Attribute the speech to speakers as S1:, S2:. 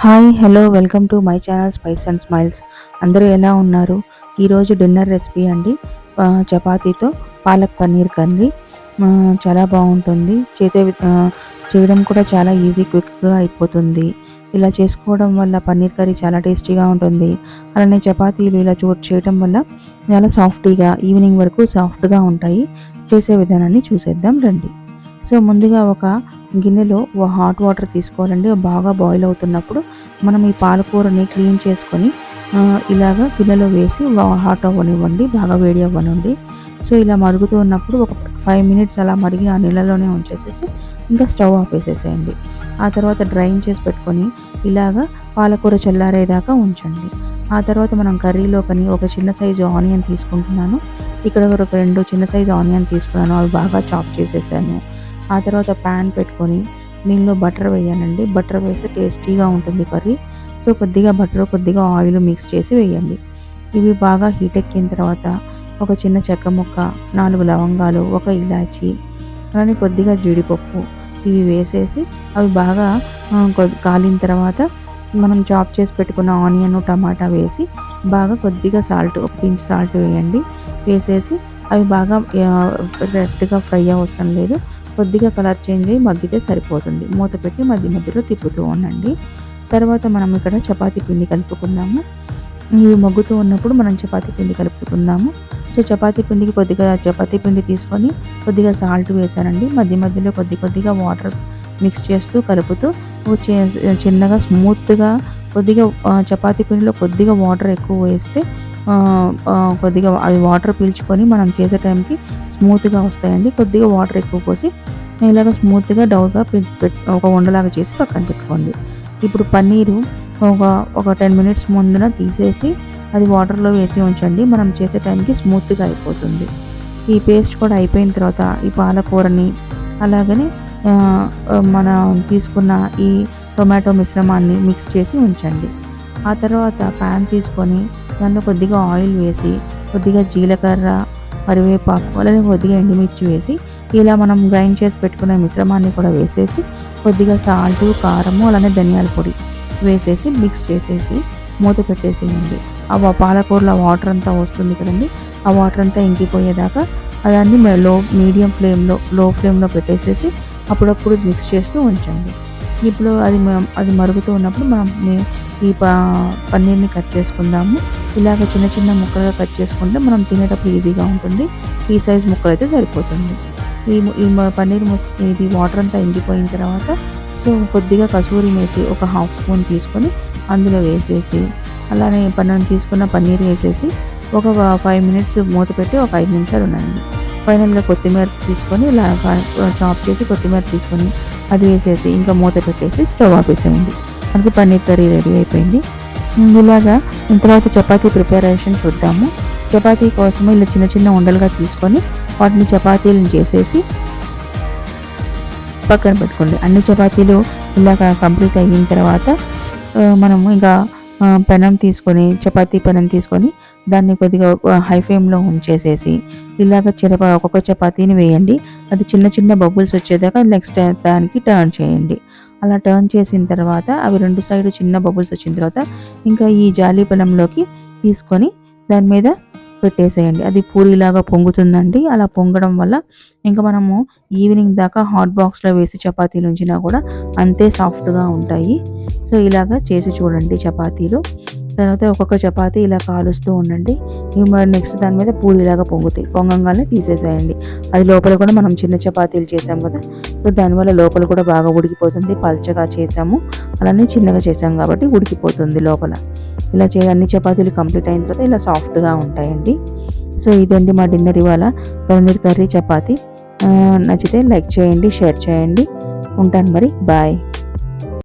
S1: Hi hello welcome to my channel spice and smiles. అందరూ ఎలా ఉన్నారు? ఈరోజు డిన్నర్ రెసిపీ అండి. చపాతీతో పాలక్ పన్నీర్ కర్రీ చాలా బాగుంటుంది. చేయడం కూడా చాలా ఈజీ, క్విక్గా అయిపోతుంది. ఇలా చేసుకోవడం వల్ల పన్నీర్ కర్రీ చాలా టేస్టీగా ఉంటుంది. అలానే చపాతీలు ఇలా చేయడం వల్ల చాలా సాఫ్టీగా, ఈవినింగ్ వరకు సాఫ్ట్గా ఉంటాయి. చేసే విధానాన్ని చూసేద్దాం రండి. సో ముందుగా ఒక గిన్నెలో హాట్ వాటర్ తీసుకోవాలండి. బాగా బాయిల్ అవుతున్నప్పుడు మనం ఈ పాలకూరని క్లీన్ చేసుకొని ఇలాగ గిన్నెలో వేసి హాట్ అవ్వనివ్వండి, బాగా వేడి అవ్వనండి. సో ఇలా మరుగుతూ ఉన్నప్పుడు ఒక 5 మినిట్స్ అలా మరిగి ఆ నీళ్ళలోనే ఉంచేసేసి ఇంకా స్టవ్ ఆపేసేసేయండి. ఆ తర్వాత డ్రైన్ చేసి పెట్టుకొని ఇలాగ పాలకూర చల్లారేదాకా ఉంచండి. ఆ తర్వాత మనం కర్రీలోకని ఒక చిన్న సైజు ఆనియన్ తీసుకుంటున్నాను. ఇక్కడ ఒక 2 చిన్న సైజు ఆనియన్ తీసుకున్నాను. అవి బాగా చాప్ చేసేసాను. ఆ తర్వాత ప్యాన్ పెట్టుకొని దీనిలో బటర్ వేయాలండి. బటర్ వేస్తే టేస్టీగా ఉంటుంది కర్రీ. సో కొద్దిగా బటర్, కొద్దిగా ఆయిల్ మిక్స్ చేసి వేయండి. ఇవి బాగా హీట్ ఎక్కిన తర్వాత ఒక చిన్న చెక్క ముక్క, 4 లవంగాలు, ఒక ఇలాచి, అలానే కొద్దిగా జీడిపప్పు ఇవి వేసేసి అవి బాగా కాలిన తర్వాత మనం చాప్ చేసి పెట్టుకున్న ఆనియన్, టమాటా వేసి బాగా కొద్దిగా సాల్ట్, ఒక పించ్ సాల్ట్ వేయండి. వేసేసి అవి బాగా రెడ్గా ఫ్రై అవసరం లేదు, కొద్దిగా కలర్ చేంజ్ అయ్యి మగ్గితే సరిపోతుంది. మూత పెట్టి మధ్య మధ్యలో తిప్పుతూ ఉండండి. తర్వాత మనం ఇక్కడ చపాతీ పిండి కలుపుకుందాము. ఇవి మగ్గుతూ ఉన్నప్పుడు మనం చపాతీ పిండి కలుపుకుందాము. సో చపాతీ పిండికి కొద్దిగా చపాతీ పిండి తీసుకొని కొద్దిగా సాల్ట్ వేసానండి. మధ్య మధ్యలో కొద్దిగా వాటర్ మిక్స్ చేస్తూ కలుపుతూ చిన్నగా స్మూత్గా కొద్దిగా చపాతీ పిండిలో కొద్దిగా వాటర్ ఎక్కువ వేస్తే కొద్దిగా అవి వాటర్ పీల్చుకొని మనం చేసే టైంకి స్మూత్గా వస్తాయండి. కొద్దిగా వాటర్ ఎక్కువ పోసి ఇలాగ స్మూత్గా డౌగా ఒక ఉండలాగా చేసి పక్కన పెట్టుకోండి. ఇప్పుడు పన్నీరు ఒక 10 మినిట్స్ ముందున తీసేసి అది వాటర్లో వేసి ఉంచండి. మనం చేసే టైంకి స్మూత్గా అయిపోతుంది. ఈ పేస్ట్ కూడా అయిపోయిన తర్వాత ఈ పాలకూరని అలాగని మనం తీసుకున్న ఈ టొమాటో మిశ్రమాన్ని మిక్స్ చేసి ఉంచండి. ఆ తర్వాత ప్యాన్ తీసుకొని దానిలో కొద్దిగా ఆయిల్ వేసి కొద్దిగా జీలకర్ర, కరివేపాకు, అలానే కొద్దిగా ఎండుమిర్చి వేసి ఇలా మనం గ్రైండ్ చేసి పెట్టుకున్న మిశ్రమాన్ని కూడా వేసేసి కొద్దిగా సాల్ట్, కారము, అలానే ధనియాల పొడి వేసేసి మిక్స్ చేసేసి మూత పెట్టేసేయండి. ఆ పాలకూరలో వాటర్ అంతా వస్తుంది కదండి, ఆ వాటర్ అంతా ఇంకిపోయేదాకా అదాన్ని మీడియం ఫ్లేమ్లో, లో ఫ్లేమ్లో పెట్టేసేసి అప్పుడప్పుడు మిక్స్ చేస్తూ ఉంచండి. ఇప్పుడు అది మరుగుతూ ఉన్నప్పుడు మనం ఈ పన్నీర్ని కట్ చేసుకుందాము. ఇలాగ చిన్న చిన్న ముక్కలుగా కట్ చేసుకుంటే మనం తినేటప్పుడు ఈజీగా ఉంటుంది. ఈ సైజ్ ముక్కలు అయితే సరిపోతుంది. ఈ పన్నీర్ ఇది వాటర్ అంతా ఇంగిపోయిన తర్వాత సో కొద్దిగా కసూరి మేతి ఒక 1/2 స్పూన్ తీసుకొని అందులో వేసేసి అలానే తీసుకున్న పన్నీర్ వేసేసి ఒక 5 మినిట్స్ మూత పెట్టి ఒక 5 నిమిషాలు ఉండండి. ఫైనల్గా కొత్తిమీర తీసుకొని ఇలా చాప్ చేసి కొత్తిమీర తీసుకొని అది వేసేసి ఇంకా మూత పెట్టేసి స్టవ్ ఆపేసేయండి. మనకి పన్నీర్ కర్రీ రెడీ అయిపోయింది. ఇలాగా తర్వాత చపాతీ ప్రిపరేషన్ చూద్దాము. చపాతీ కోసం ఇలా చిన్న చిన్న ఉండలుగా తీసుకొని వాటిని చపాతీలను చేసేసి పక్కన పెట్టుకోండి. అన్ని చపాతీలు ఇలాగ కంప్లీట్ అయిన తర్వాత మనము ఇంకా చపాతీ పెనం తీసుకొని దాన్ని కొద్దిగా హై ఫ్లేమ్లో ఉంచేసేసి ఇలాగ ఒక్కొక్క చపాతీని వేయండి. అది చిన్న చిన్న బబుల్స్ వచ్చేదాకా నెక్స్ట్ దానికి టర్న్ చేయండి. అలా టర్న్ చేసిన తర్వాత అవి 2 సైడ్ చిన్న బబుల్స్ వచ్చిన తర్వాత ఇంకా ఈ జాలి పెనంలోకి తీసుకొని దాని మీద పెట్టేసేయండి. అది పూరిలాగా పొంగుతుందండి. అలా పొంగడం వల్ల ఇంకా మనము ఈవినింగ్ దాకా హాట్ బాక్స్లో వేసి చపాతీలు ఉంచినా కూడా అంతే సాఫ్ట్గా ఉంటాయి. సో ఇలాగా చేసి చూడండి చపాతీలు. తర్వాత ఒక్కొక్క చపాతీ ఇలా కాలుస్తూ ఉండండి. నెక్స్ట్ దాని మీద పూరిలాగా పొంగుతాయి. పొంగంగానే తీసేసేయండి. అది లోపల కూడా మనం చిన్న చపాతీలు చేసాం కదా, సో దానివల్ల లోపల కూడా బాగా ఉడికిపోతుంది. పల్చగా చేసాము, అలానే చిన్నగా చేసాము కాబట్టి ఉడికిపోతుంది లోపల. ఇలా అన్ని చపాతీలు కంప్లీట్ అయిన తర్వాత ఇలా సాఫ్ట్గా ఉంటాయండి. సో ఇదండి మా డిన్నర్ ఇవాళ పన్నీర్ కర్రీ చపాతీ. నచ్చితే లైక్ చేయండి, షేర్ చేయండి. ఉంటాను మరి, బాయ్.